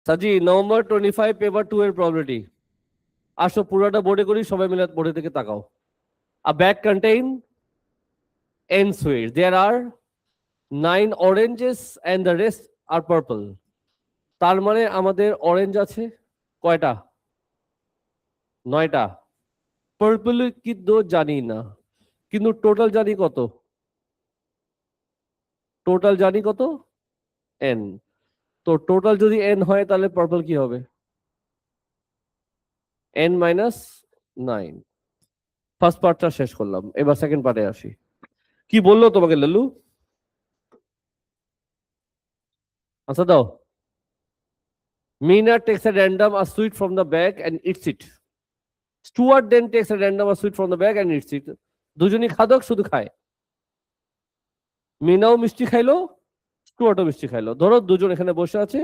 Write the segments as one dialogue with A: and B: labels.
A: সাজি November 25 paper 2 এর প্রববিলিটি আসো পুরোটা বোর্ডে করি, সবাই মিলে বোর্ডে থেকে তাকাও। A bag contain n sweets. There are 9 oranges and the rest are purple. তার মানে আমাদের অরেঞ্জ আছে কয়টা? 9টা। পার্পল কিন্তু জানি না, কিন্তু টোটাল জানি কত? টোটাল জানি কত? n। তো টোটাল যদি n হয় তাহলে পার্পল কি হবে? n - 9। ফার্স্ট পার্টটা শেষ করলাম, এবার সেকেন্ড পার্টে আসি। কি বললো তোমাকে লাল্লু? আনসার দাও। Mina takes a random a sweet from the bag and eats it. Stuart then takes a random a sweet from the bag and eats it. দুজনই খাদক, শুধু খায়। মিনাও মিষ্টি খাইলো, স্টুয়ার্টও মিষ্টি খাইলো। ধরো দুজন এখানে বসে আছে,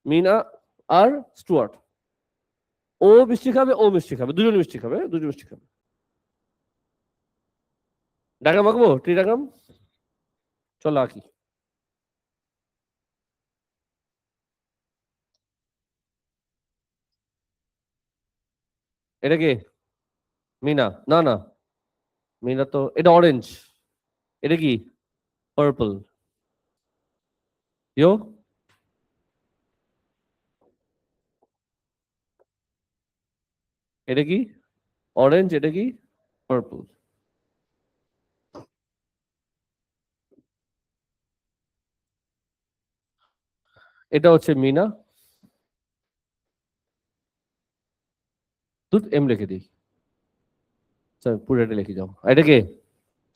A: মিনা আর স্টুয়ার্ট। ও মিষ্টি খাবে, ও মিষ্টি খাবে, দুজন মিষ্টি খাবে, দুজন মিষ্টি খাবে। ডাকাম আঁকবো, ট্রি ডাকাম। চলো আঁকি। এটা কি? মিনা? না না, মিনা তো, এটা অরেঞ্জ। এটা কি? পার্পল। ইয়ো, এটা কি? অরেঞ্জ। এটা কি? পার্পল। এটা হচ্ছে মিনা। দুধ এম লিখে দিই, পুরোটা লিখে যাও। এটা কে?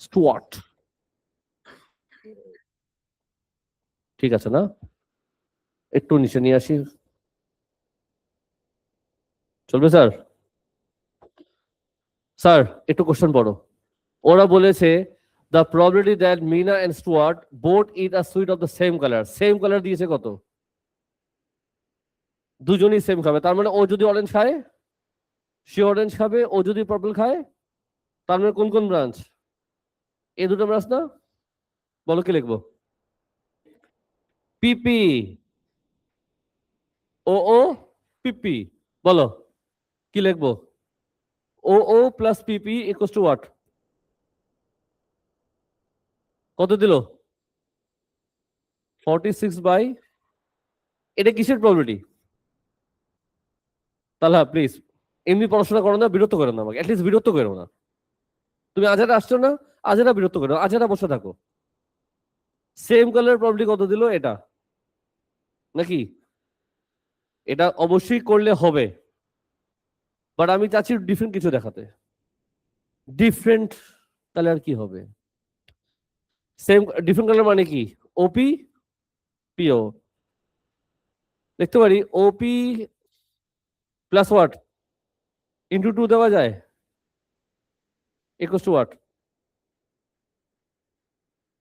A: স্টুয়ার্ট। ঠিক আছে না? একটু নিচে নিয়ে আসি, চলবে স্যার? স্যার একটু কোশ্চেন পড়ো। ওরা বলেছে the probability that Mina and Stuart both eat a sweet of the same color. Same colour দিয়েছে কত? দুজনই সেম খাবে, তার মানে ও যদি অরেঞ্জ খায় সে অরেঞ্জ খাবে, ও যদি পার্পল খায় তার মানে কোন কোন ব্রাঞ্চ? এই দুটো ব্রাঞ্চ না? বলো কি লিখবো? পিপি। ও ও পিপি। বলো কি লিখবো? O O plus PP equals to what? কত দিল? 46 বাই, এটা কিসের প্রববিলিটি? তাহলে প্লিজ এমনি পড়াশোনা করো না, বিরক্ত করো না আমাকে, অ্যাটলিস্ট বিরক্ত করো না। তুমি আজারা আসছো না, আজারা বিরক্ত করো, আজারা বসে থাকো। সেম কালার প্রববিলিটি কত দিল? এটা নাকি? এটা অবশ্যই করলে হবে, বাট আমি চাচ্ছি ডিফারেন্ট কিছু দেখাতে। ডিফারেন্ট, তাহলে আর কি হবে? সেম ডিফারেন্ট কালার মানে কি? ওপি পিও লিখতে পারি। ওপি প্লাস হোয়াট ইন্টু 2 দেওয়া যায়, equals to what?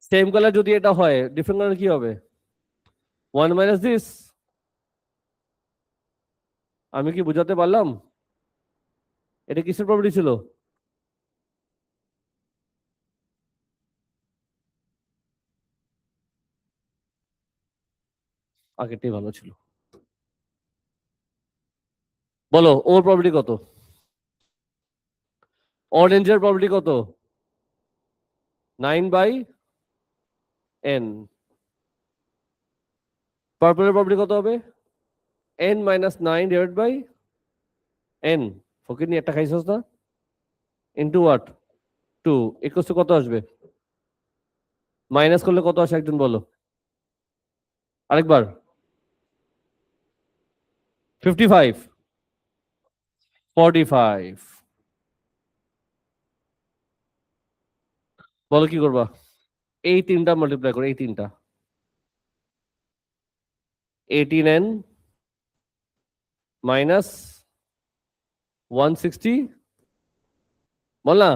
A: Same colour যদি এটা হয়, ডিফারেন্ট কালার কি হবে? 1 মাইনাস দিস। আমি কি বুঝাতে পারলাম? এটা কিসের প্রববিলিটি ছিল? আগেরটাই ভালো ছিল। বলো ওর প্রববিলিটি কত? অরেঞ্জের প্রববিলিটি কত? 9/n। পার্পলের প্রববিলিটি কত হবে? n - 9 divide by n। ফকির নিয়ে একটা খাইছস না? Into what? 2 ইকুয়ালস টু কত আসবে? মাইনাস করলে কত আসে একজন বলো? আরেকবার। 55 45। বলো কি করবা? এই তিনটা মাল্টিপ্লাই করো, এই তিনটা। 18n মাইনাস 160 বল না,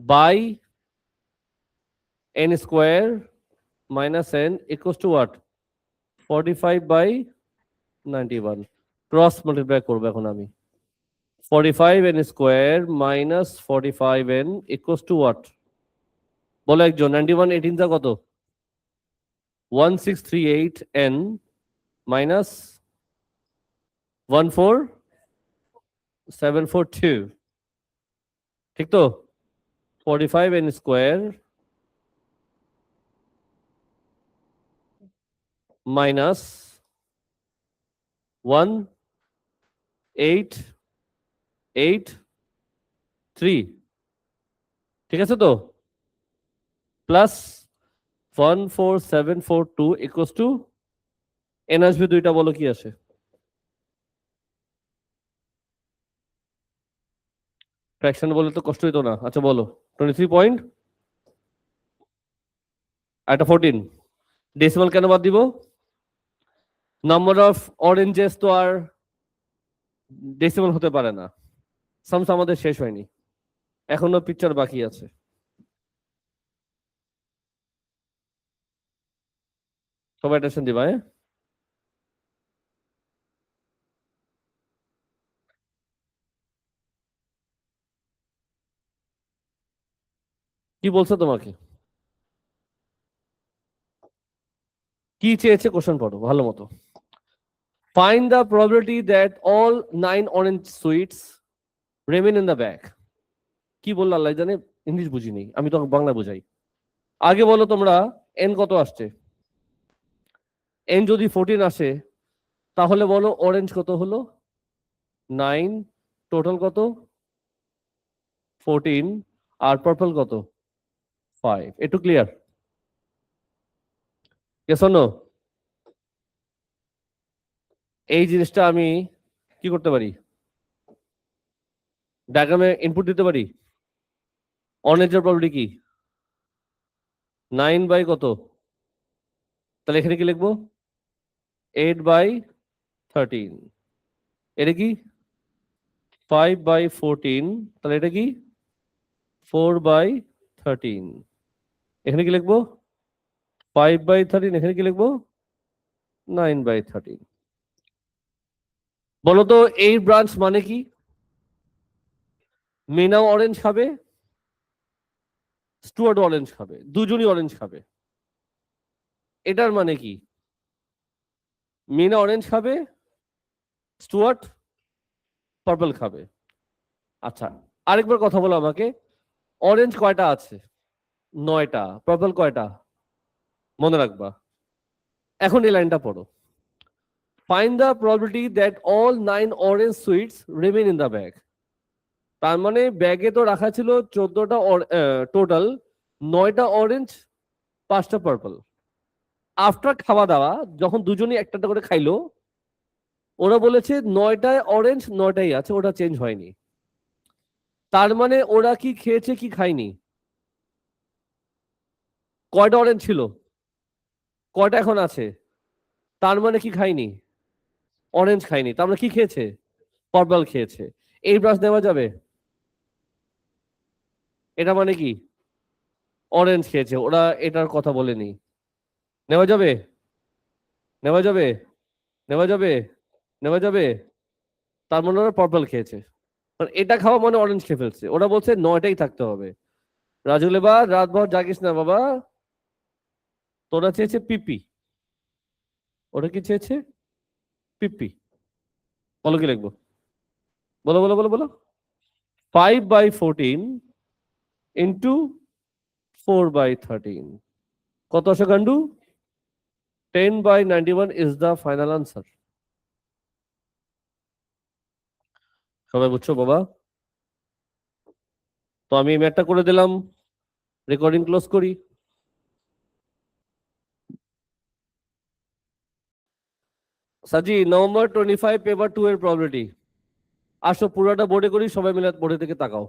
A: by n square minus n equals to what? 45/91। Cross multiply করবো এখন আমি। 45n square minus 45n equals to what? বলো একজন। 91 18 কত? 1638n মাইনাস 14742, ঠিক তো? 45n স্কোয়ার মাইনাস 1883, ঠিক আছে তো? প্লাস 14742 ইকুয়ালস টু এন আসবে দুইটা, বলো কি আসে? ফ্র্যাকশন বলে তো কষ্ট হইতো না। আচ্ছা বলো, 23 পয়েন্ট আর একটা 14। ডেসিমাল কেন বাদ দিব? নাম্বার অফ অরেঞ্জেস তো আর ডেসিমাল হতে পারে না। সামস আমাদের শেষ হয়নি, এখনো পিকচার বাকি আছে। সবাই টেনশন দিবা, হ্যাঁ? কি বলছো তোমাকে? কি চেয়েছে কোশ্চেন পড়ো ভালো মতো। Find the probability that all 9 orange sweets remain in the bag. কি বললো আল্লাহ জানে, ইংলিশ বুঝি নেই, আমি তো বাংলা বুঝাই। আগে বলো তোমরা, এন কত আসছে? এন যদি 14 আসে তাহলে বলো অরেঞ্জ কত হলো? 9, টোটাল কত? 14, আর পার্পল কত? 5। একটু ক্লিয়ার? Yes or no? এই জিনিসটা আমি কি করতে পারি? ডায়াগ্রামে ইনপুট দিতে পারি। অরেঞ্জের প্রবাবিলিটি কি? 9 বাই কত? তাহলে এখানে কি লিখবো? 8/13। এটা কি? 5/14। তাহলে এটা কি? 4/13। এখানে কি লিখবো? 5/13। এখানে কি লিখবো? 9/13। বলো তো এই ব্রাঞ্চ মানে কি? মিনাও অরেঞ্জ খাবে, স্টুয়ার্ট অরেঞ্জ খাবে, দুজনই অরেঞ্জ খাবে। এটার মানে কি? মিনা অরেঞ্জ খাবে, স্টুয়ার্ট পার্পল খাবে। আচ্ছা, আরেকবার কথা বলো আমাকে, অরেঞ্জ কয়টা আছে? 9টা। পার্পল কয়টা? মনে রাখবা। এখন এই লাইনটা পড়ো। Find the probability that all 9 orange sweets remain in the bag. তার মানে ব্যাগে তো রাখা ছিল 14টা টোটাল, 9টা অরেঞ্জ, 5টা পার্পল। আফটার খাওয়া দাওয়া যখন দুজনই একটা করে খাইলো, ওরা বলেছে 9টায় অরেঞ্জ 9টাই আছে, ওটা চেঞ্জ হয়নি। তার মানে ওরা কি খেয়েছে কি খায়নি? কয়টা অরেঞ্জ ছিল? কয়টা এখন আছে? তার মানে কি খায়নি? অরেঞ্জ খায়নি। তার মানে কি খেয়েছে? পার্পল খেয়েছে। এই ব্রাশ নেওয়া যাবে? এটা মানে কি? অরেঞ্জ খেয়েছে, ওরা এটার কথা বলেনি। নেওয়া যাবে? নেওয়া যাবে? নেওয়া যাবে? নেওয়া যাবে? তার মানে ওরা পার্পল খেয়েছে। এটা খাওয়া মানে অরেঞ্জ খেয়ে ফেলছে। ওরা বলছে 9টাই থাকতে হবে। রাজুল, এবার রাতভর জাগিস না বাবা। তোরা চেয়েছে পিপি, ওরা কি চেয়েছে? পিপি। বলো কি লিখবো? বলো বলো বলো বলো। 5/14 ইন্টু 4/13 কত আসে গান্ডু? 10/91 ইজ দ্য ফাইনাল আনসার। সবাই বুঝছো বাবা? তো আমি ম্যাথটা করে দিলাম, রেকর্ডিং ক্লোজ করি। সাজি, November 25 পেপার 2 এর প্রবাবিলিটি। আসো পুরোটা বোর্ডে করি, সবাই মিলে বোর্ডে থেকে তাকাও।